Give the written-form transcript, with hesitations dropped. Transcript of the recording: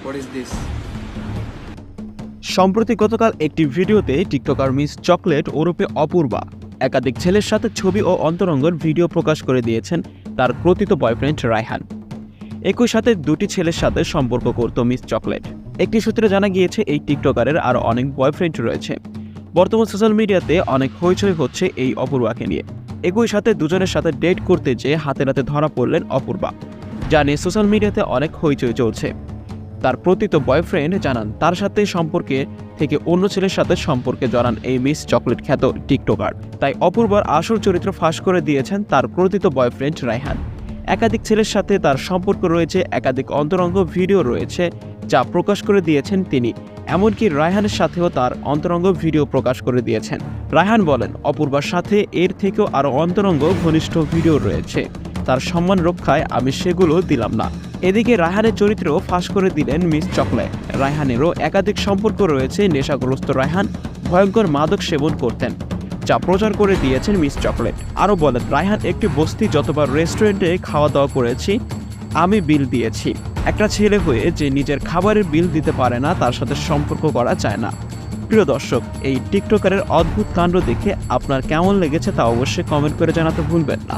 What is this? সম্প্রতি গতকাল একটি ভিডিওতে টিকটকার মিস চকলেট ওরফে অপূর্বা একাধিক ছেলের সাথে ছবি ও অন্তরঙ্গের ভিডিও প্রকাশ করে দিয়েছেন তার প্রকৃত বয়ফ্রেন্ড রায়হান। একই সাথে দুটি ছেলের সাথে সম্পর্ক করত মিস চকলেট। একটি সূত্রে জানা গিয়েছে এই টিকটকারের আরও অনেক বয়ফ্রেন্ড রয়েছে। বর্তমান সোশ্যাল মিডিয়াতে অনেক হইচই হচ্ছে এই অপূর্বাকে নিয়ে। একই সাথে দুজনের সাথে ডেট করতে যেয়ে হাতে নাতে ধরা পড়লেন অপূর্বা, যা নিয়ে সোশ্যাল মিডিয়াতে অনেক হইচই চলছে। তার প্রকৃত বয়ফ্রেন্ড জানান তার সাথে সম্পর্কে থেকে অন্য ছেলের সাথে সম্পর্কে জড়ান এই মিস চকলেট খ্যাত টিকটকার। তাই অপূর্বার আসল চরিত্র ফাঁস করে দিয়েছেন তার প্রকৃত বয়ফ্রেন্ড রায়হান। একাধিক ছেলের সাথে তার সম্পর্ক রয়েছে, একাধিক অন্তরঙ্গ ভিডিও রয়েছে যা প্রকাশ করে দিয়েছেন তিনি। এমনকি রায়হানের সাথেও তার অন্তরঙ্গ ভিডিও প্রকাশ করে দিয়েছেন। রায়হান বলেন, অপূর্বার সাথে এর থেকেও আরও অন্তরঙ্গ ঘনিষ্ঠ ভিডিও রয়েছে, তার সম্মান রক্ষায় আমি সেগুলো দিলাম না। এদিকে রায়হানের চরিত্রও ফাঁস করে দিলেন মিস চকলেট। রায়হানেরও একাধিক সম্পর্ক রয়েছে। নেশাগ্রস্ত রায়হান ভয়ঙ্কর মাদক সেবন করতেন, যা প্রচার করে দিয়েছেন মিস চকলেট। আরও বলেন, রায়হান একটি বস্তি যতবার রেস্টুরেন্টে খাওয়া দাওয়া করেছি আমি বিল দিয়েছি। একটা ছেলে হয়ে যে নিজের খাবারের বিল দিতে পারে না তার সাথে সম্পর্ক করা যায় না। প্রিয় দর্শক, এই টিকটকারের অদ্ভুত কাণ্ড দেখে আপনার কেমন লেগেছে তা অবশ্যই কমেন্ট করে জানাতে ভুলবেন না।